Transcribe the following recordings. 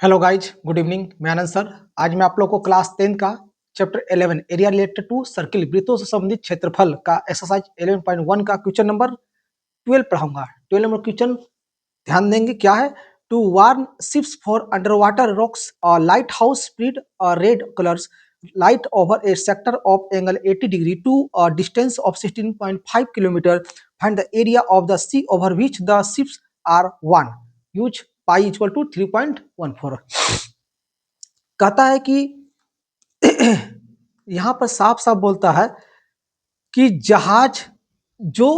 Hello guys, good evening. मैं आनंद sir. आज मैं आप लोग को क्लास 10 का chapter 11 area related to circle वृत्तों से संबंधित क्षेत्रफल का एक्सरसाइज 11.1 का क्वेश्चन नंबर 12 पढ़ाऊंगा। 12 नंबर क्वेश्चन ध्यान देंगे क्या है। To warn ships for underwater rocks lighthouse spread red colours light over a sector of angle 80 degree to distance of 16.5 kilometre find the area of the sea over which the ships are वन use pi equal to 3.14। कहता है कि यहां पर साफ साफ बोलता है कि जहाज जो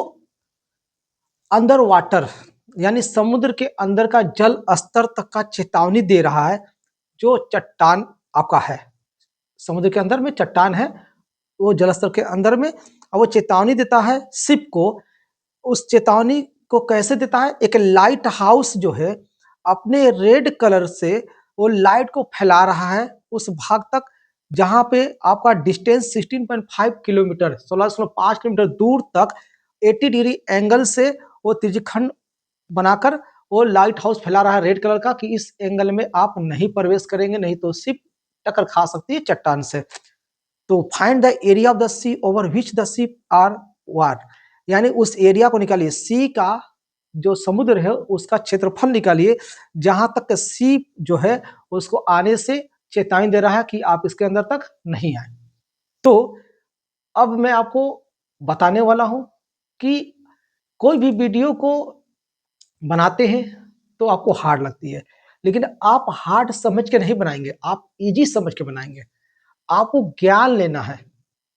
अंडर वाटर यानी समुद्र के अंदर का जल स्तर तक का चेतावनी दे रहा है। जो चट्टान आपका है, समुद्र के अंदर में चट्टान है, वो जल स्तर के अंदर में, और वो चेतावनी देता है शिप को। उस चेतावनी को कैसे देता है? एक लाइट हाउस जो है अपने रेड कलर से वो लाइट को फैला रहा है उस भाग तक जहां पे आपका डिस्टेंस 16.5 किलोमीटर 16.5 किलोमीटर दूर तक 80 डिग्री एंगल से वो त्रिज्यखंड बनाकर वो लाइट हाउस फैला रहा है रेड कलर का कि इस एंगल में आप नहीं प्रवेश करेंगे, नहीं तो शिप टक्कर खा सकती है चट्टान से। तो find the area of the sea over which the ship are war, यानी उस एरिया को निकालिए, सी का जो समुद्र है उसका क्षेत्रफल निकालिए जहां तक सी जो है उसको आने से चेतावनी दे रहा है कि आप इसके अंदर तक नहीं आए। तो अब मैं आपको बताने वाला हूं कि कोई भी वीडियो को बनाते हैं तो आपको हार्ड लगती है, लेकिन आप हार्ड समझ के नहीं बनाएंगे, आप इजी समझ के बनाएंगे। आपको ज्ञान लेना है,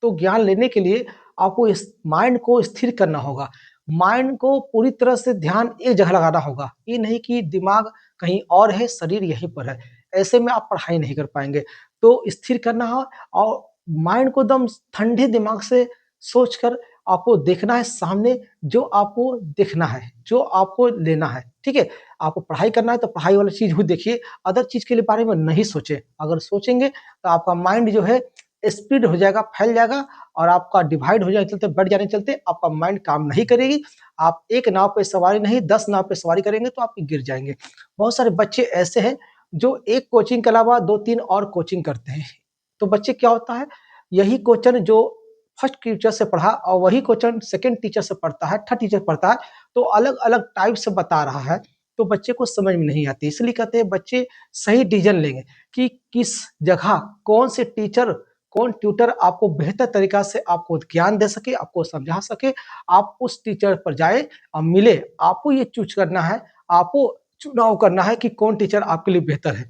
तो ज्ञान लेने के लिए आपको इस माइंड को स्थिर करना होगा। माइंड को पूरी तरह से ध्यान एक जगह लगाना होगा। ये नहीं कि दिमाग कहीं और है, शरीर यहीं पर है, ऐसे में आप पढ़ाई नहीं कर पाएंगे। तो स्थिर करना है और माइंड को एकदम ठंडे दिमाग से सोचकर आपको देखना है सामने, जो आपको देखना है, जो आपको लेना है। ठीक है, आपको पढ़ाई करना है तो पढ़ाई वाली चीज भी देखिए, अदर चीज के लिए बारे में नहीं सोचे। अगर सोचेंगे तो आपका माइंड जो है स्पीड हो जाएगा, फैल जाएगा, और आपका डिवाइड हो जाने चलते, बढ़ जाने चलते आपका माइंड काम नहीं करेगी। आप एक नाव पे सवारी नहीं 10 नाव पे सवारी करेंगे तो आप गिर जाएंगे। बहुत सारे बच्चे ऐसे हैं जो एक कोचिंग के अलावा 2-3 और कोचिंग करते हैं। तो बच्चे क्या होता है, यही क्वेश्चन जो फर्स्ट टीचर से पढ़ा और वही क्वेश्चन सेकंड टीचर से पढ़ता है, थर्ड टीचर पढ़ता है, तो अलग अलग टाइप से बता रहा है, तो बच्चे को समझ में नहीं आती। इसलिए कहते हैं बच्चे सही डिसीजन लेंगे कि किस जगह कौन से टीचर, कौन ट्यूटर आपको बेहतर तरीका से आपको ज्ञान दे सके, आपको समझा सके, आप उस टीचर पर जाए और मिले। आपको ये चूज करना है, आपको चुनाव करना है कि कौन टीचर आपके लिए बेहतर है।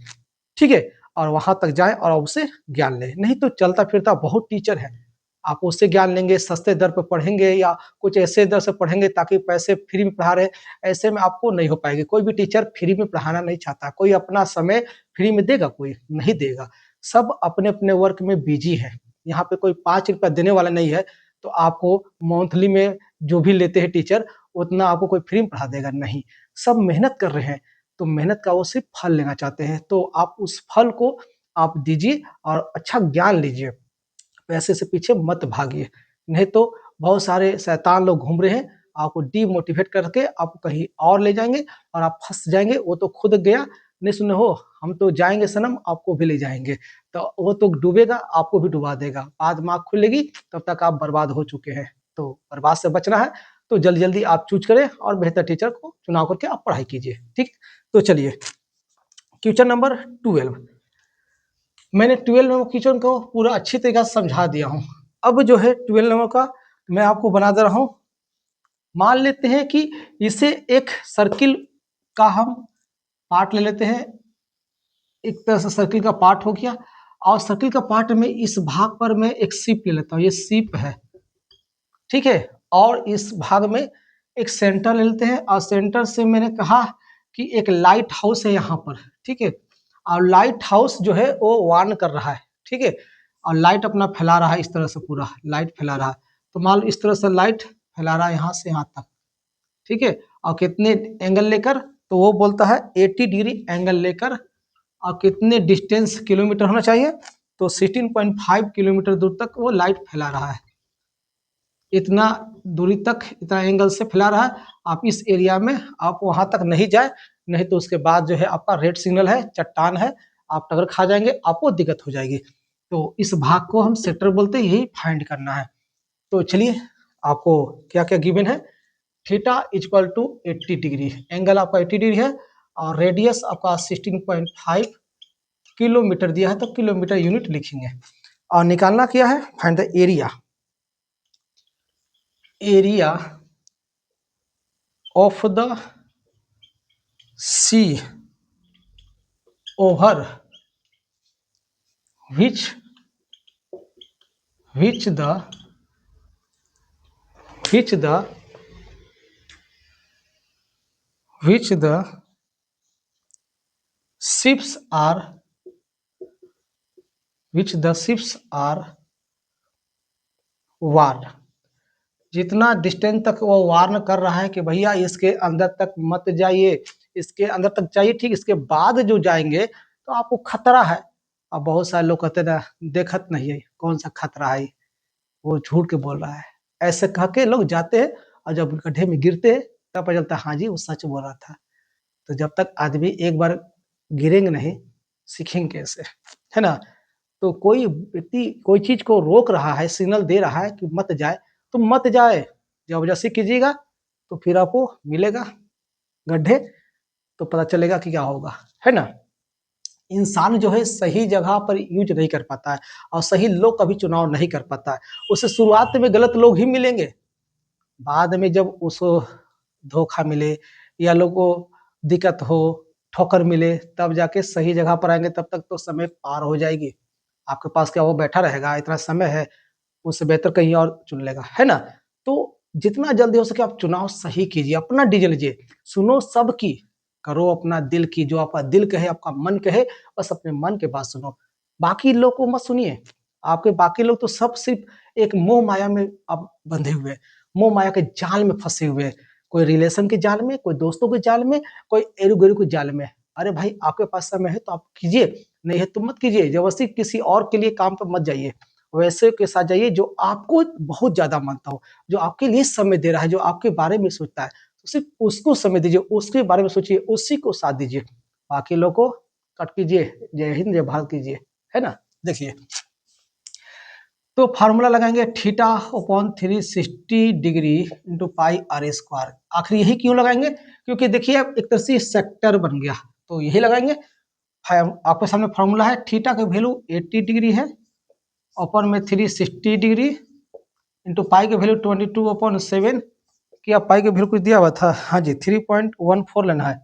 ठीक है, और वहां तक जाए और उससे ज्ञान लें। नहीं तो चलता फिरता बहुत टीचर है, आप उससे ज्ञान लेंगे, सस्ते दर पर पढ़ेंगे या कुछ ऐसे दर से पढ़ेंगे ताकि पैसे फ्री में पढ़ा रहे, ऐसे में आपको नहीं हो पाएगी। कोई भी टीचर फ्री में पढ़ाना नहीं चाहता, कोई अपना समय फ्री में देगा, कोई नहीं देगा। सब अपने अपने वर्क में बिजी है। यहाँ पे कोई 5 रुपया देने वाला नहीं है तो आपको मंथली में जो भी लेते हैं टीचर उतना आपको कोई फ्री में पढ़ा देगा नहीं। सब मेहनत कर रहे हैं, तो मेहनत का वो सिर्फ फल लेना चाहते हैं, तो आप उस फल को आप दीजिए और अच्छा ज्ञान लीजिए। पैसे से पीछे मत भागिए, नहीं तो बहुत सारे शैतान लोग घूम रहे हैं, आपको डीमोटिवेट करके आपको कहीं और ले जाएंगे और आप फंस जाएंगे। वो तो खुद गया, नहीं सुने हो, हम तो जाएंगे सनम, आपको भी ले जाएंगे। तो वो तो डूबेगा, आपको भी डुबा देगा, बाद में आँख खुलेगी तब तक आप बर्बाद हो चुके हैं। तो बर्बाद से बचना है तो जल्दी जल्दी आप चूज करें और बेहतर टीचर को चुनाव करके आप पढ़ाई कीजिए। ठीक, तो चलिए क्वेश्चन नंबर 12। मैंने 12 नंबर क्वेश्चन को पूरा अच्छी तरीके से समझा दिया हूँ। अब जो है 12 नंबर का मैं आपको बना दे रहा हूँ। मान लेते हैं कि इसे एक सर्किल का हम पार्ट ले लेते हैं, एक तरह से सर्किल का पार्ट हो गया, और सर्किल का पार्ट में इस भाग पर मैं एक शिप ले लेता हूँ, ये शिप है। ठीक है, और इस भाग में एक सेंटर ले लेते हैं, और सेंटर से मैंने कहा कि एक लाइट हाउस है यहाँ पर। ठीक है, और लाइट हाउस जो है वो वार्न कर रहा है। ठीक है, और लाइट अपना फैला रहा है, इस तरह से पूरा लाइट फैला रहा है। तो मान लो इस तरह से लाइट फैला रहा है यहाँ से यहाँ तक। ठीक है, और कितने एंगल लेकर, तो वो बोलता है 80 डिग्री एंगल लेकर, और कितने डिस्टेंस किलोमीटर होना चाहिए, तो 16.5 किलोमीटर दूर तक वो लाइट फैला रहा है। इतना दूरी तक, इतना एंगल से फैला रहा है। आप इस एरिया में आप वहां तक नहीं जाए, नहीं तो उसके बाद जो है आपका रेड सिग्नल है, चट्टान है, आप टक्कर खा जाएंगे, आपको दिक्कत हो जाएगी। तो इस भाग को हम सेक्टर बोलते हैं, यही फाइंड करना है। तो चलिए आपको क्या क्या गिवन है। Theta equal to 80 degree, angle आपका 80 डिग्री है और रेडियस आपका 16.5 किलोमीटर दिया है, तो किलोमीटर यूनिट लिखेंगे। और निकालना क्या है, find the area, area of the sea over which the which the which the ships are which the ships are warned, जितना डिस्टेंस तक वो वार्न कर रहा है कि भैया इसके अंदर तक मत जाइए, इसके अंदर तक जाइए, ठीक इसके बाद जो जाएंगे तो आपको खतरा है। अब बहुत सारे लोग कहते हैं देखत नहीं है, कौन सा खतरा है, वो झूठ के बोल रहा है, ऐसे कह के लोग जाते हैं और जब गड्ढे में गिरते हैं तब पता चलता है हाँ जी वो सच बोल रहा था। तो जब तक आदमी एक बार गिरेंगे नहीं, सीखेंगे कैसे, है ना। तो कोई व्यक्ति कोई चीज को रोक रहा है, सिग्नल दे रहा है कि मत जाए, तो मत जाए, जबरदस्ती कीजिएगा तो फिर आपको मिलेगा गड्ढे, तो पता चलेगा कि क्या होगा, है ना। इंसान जो है सही जगह पर यूज नहीं कर पाता है और सही लोग कभी चुनाव नहीं कर पाता है, उसे शुरुआत में गलत लोग ही मिलेंगे, बाद में जब उसको धोखा मिले या लोग को दिक्कत हो, ठोकर मिले, तब जाके सही जगह पर आएंगे, तब तक तो समय पार हो जाएगी। आपके पास क्या वो बैठा रहेगा, इतना समय है, उससे बेहतर कहीं और चुन लेगा, है ना। तो जितना जल्दी हो सके आप चुनाव सही कीजिए, अपना डिसीजन लीजिए, सुनो सबकी, करो अपना दिल की, जो आपका दिल कहे, आपका मन कहे, बस अपने मन के बात सुनो, बाकी लोग को मत सुनिए। आपके बाकी लोग तो सब सिर्फ एक मोह माया में आप बंधे हुए, मोह माया के जाल में फंसे हुए, कोई रिलेशन के जाल में, कोई दोस्तों के जाल में, कोई एरू गेरू के जाल में। अरे भाई आपके पास समय है तो आप कीजिए, नहीं है तो मत कीजिए, जबरदस्ती किसी और के लिए काम पर मत जाइए, वैसे के साथ जाइए जो आपको बहुत ज्यादा मानता हो, जो आपके लिए समय दे रहा है, जो आपके बारे में सोचता है, तो सिर्फ उसको समय दीजिए, उसके बारे में सोचिए, उसी को साथ दीजिए, बाकी लोग को कट कीजिए। जय हिंद जय भारत कीजिए, है ना। देखिए तो फार्मूला लगाएंगे theta upon 360 degree into pi R square. आखिर यही क्यों लगाएंगे, क्योंकि देखिए एक तरह से सेक्टर बन गया, तो यही लगाएंगे। आपके सामने फार्मूला है, थीटा का वैल्यू 80 डिग्री है, अपॉन में 360 डिग्री इंटू पाई का वैल्यू 22/7, क्या पाई का वैल्यू कुछ दिया हुआ था, हाँ जी 3.14 लेना है,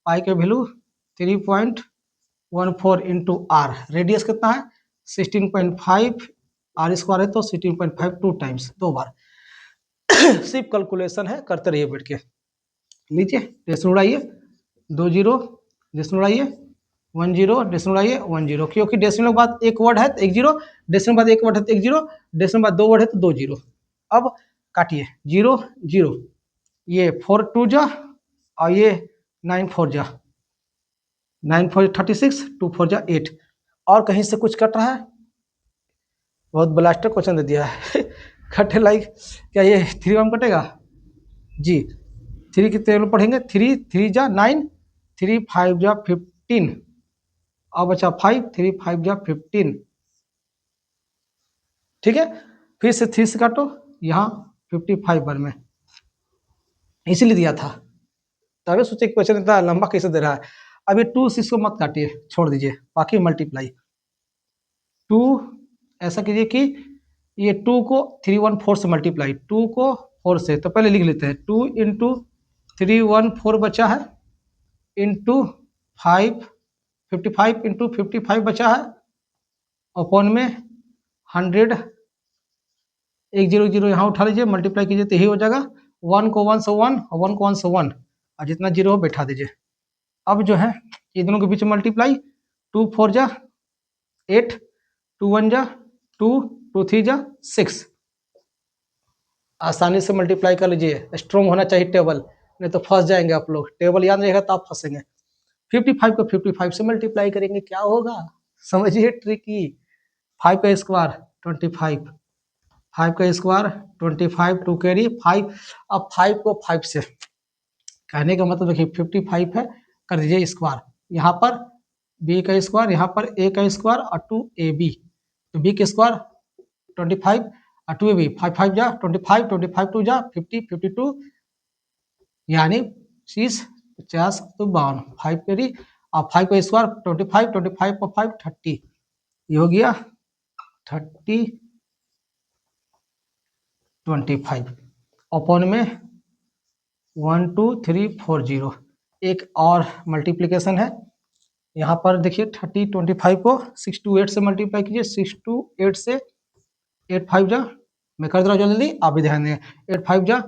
पाई का वैल्यू 3.14 इंटू आर, रेडियस कितना है 16.5, आर स्क्वायर है तो 16.5 2 टाइम्स, 2 बार। सिर्फ कैलकुलेशन है, करते रहिए बैठ के, लीजिए डेसिमल उड़ाइए, 2 जीरो डेसिमल उड़ाइए, 1 जीरो डेसिमल उड़ाइए, 1 जीरो, क्योंकि डेसिमल के बाद एक वर्ड है तो 1 जीरो, डेसिमल बाद एक वर्ड है तो 1 जीरो, डेसिमल बाद 2 वर्ड है तो 2 जीरो। अब काटिए, 0 0, ये 4 2 जा और ये 9 4 जा, 9 4 36, 2 4 जा 8, और कहीं से कुछ कट रहा है, बहुत ब्लास्टर क्वेश्चन दे दिया है। कटे लाइक क्या ये 3 1 कटेगा जी, 3 कितने लोग पढ़ेंगे, 3 3 जा 9, 3 5 जा 15, और बचा 5, 3 5 जा 15, ठीक है। फिर से 3 से काटो, यहाँ 55 बार में, इसीलिए दिया था, तभी सोचे क्वेश्चन इतना लंबा कैसे दे रहा है। अभी 2 से इसको मत काटिए, छोड़ दीजिए, बाकी मल्टीप्लाई 2, ऐसा कीजिए कि ये 2 को 314 से मल्टीप्लाई, 2 को 4 से, तो पहले लिख लेते हैं 2 इंटू 314 बचा है, इंटू 5 55 इंटू 55 बचा है, अपॉन में 100, 1 0 0 यहाँ उठा लीजिए, मल्टीप्लाई कीजिए तो यही हो जाएगा, 1 को 1 से 1 और 1 को 1 से 1, और जितना जीरो हो बैठा दीजिए। अब जो है ये दोनों के बीच में मल्टीप्लाई, 2 4 जा 8, 2 1 जा 2, 2 3 जा 6, आसानी से मल्टीप्लाई कर लीजिए, स्ट्रॉन्ग होना चाहिए टेबल, नहीं तो फंस जाएंगे आप लोग, टेबल याद रहेगा तो आप फंसेंगे। 55 को 55 से मल्टीप्लाई करेंगे, क्या होगा समझिए ट्रिकी, 5 का स्क्वायर 25, 5 का स्क्वायर 25, 2 कैरी 5, अब 5 को 5 से, कहने का मतलब देखिए 55 है, कर दीजिए स्क्वायर, यहाँ पर बी का स्क्वायर, यहाँ पर ए का स्क्वायर और 2ab, तो बी के स्क्वायर 25 और 2ab 5 5 जा 25, 25 2 जा 50, 52 यानी 30 50 तो 52, 5 करी और 5 का स्क्वायर 25, 25 और 5 30, ये हो गया 30 25 अपॉन में 1 2 3 4 0। एक और मल्टीप्लिकेशन है, यहाँ पर देखिए 30 25 को 6 to 8 से मल्टीप्लाई कीजिए, 6 to 8 से 8 5 जा, मैं कर दे रहा हूँ जल्दी, आप भी ध्यान दें, 8 5 जा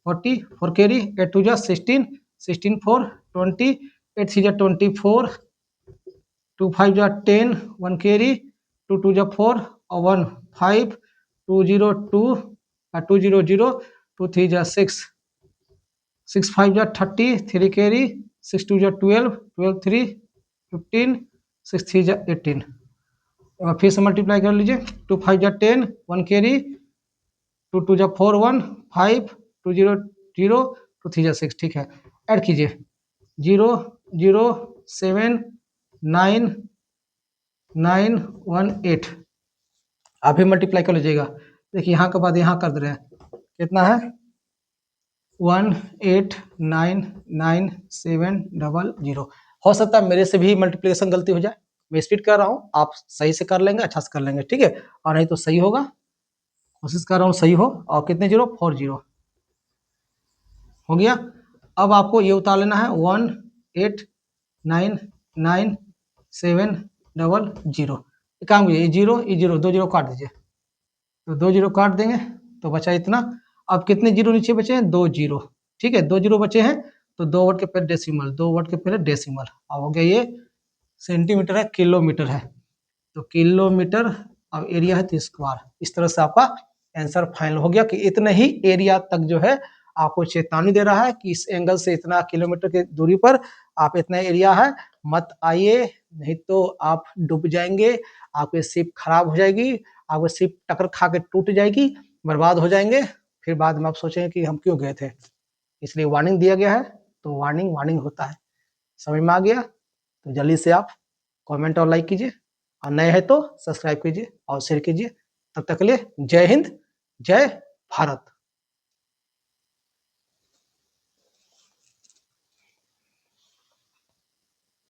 40 4 कैरी, 8 2 जा 16 16 4 20, 8 3 जा 24, 2 5 जा 10 1 कैरी, 2 2 जा 4 और 1 5 2 0 2 2 0 0 2 3 जा 6 6 5 जा 30 3 कैरी, 6 2 जा 12 12 3 15 6 3 जा 18, फिर से मल्टीप्लाई कर लीजिए, 2 5 जा 10 1 कैरी, 2 2 जा 4 1 5 2 0 0 2 3 जा 6, ठीक है, ऐड कीजिए 0 0 7 9 9 1 8, आप भी मल्टीप्लाई कर लीजिएगा। देखिए यहाँ के बाद यहाँ कर दे रहे हैं, कितना है 1 8 9 9 7 0 0। हो सकता है मेरे से भी मल्टीप्लिकेशन गलती हो जाए, मैं स्पीड कर रहा हूँ, आप सही से कर लेंगे, अच्छा से कर लेंगे, ठीक है, और नहीं तो सही होगा, कोशिश कर रहा हूँ सही हो। और कितने जीरो 4 0 हो गया। अब आपको ये उतार लेना है 1 8 9 9 7 0 0। काम ये जीरो 2 जीरो काट दीजिए, तो 2 जीरो काट देंगे तो बचा इतना। अब कितने जीरो नीचे बचे हैं 2 जीरो, ठीक है, 2 जीरो बचे हैं, तो 2 वर्ड के पहले डेसिमल, 2 वर्ड के पहले डेसिमल, अब हो गया ये सेंटीमीटर है किलोमीटर है, तो किलोमीटर, अब एरिया है तो स्क्वायर। इस तरह से आपका आंसर फाइनल हो गया कि इतने ही एरिया तक जो है आपको चेतावनी दे रहा है कि इस एंगल से इतना किलोमीटर की दूरी पर आप इतना एरिया है, मत आइए, नहीं तो आप डूब जाएंगे, आपकी शिप खराब हो जाएगी, आपकी शिप टक्कर खा के टूट जाएगी, बर्बाद हो जाएंगे, फिर बाद में आप सोचेंगे कि हम क्यों गए थे। इसलिए वार्निंग दिया गया है, तो वार्निंग वार्निंग होता है। समझ में आ गया? तो जल्दी से आप कमेंट और लाइक कीजिए, और नए हैं तो सब्सक्राइब कीजिए और शेयर कीजिए। तब तक के लिए जय हिंद, जय भारत।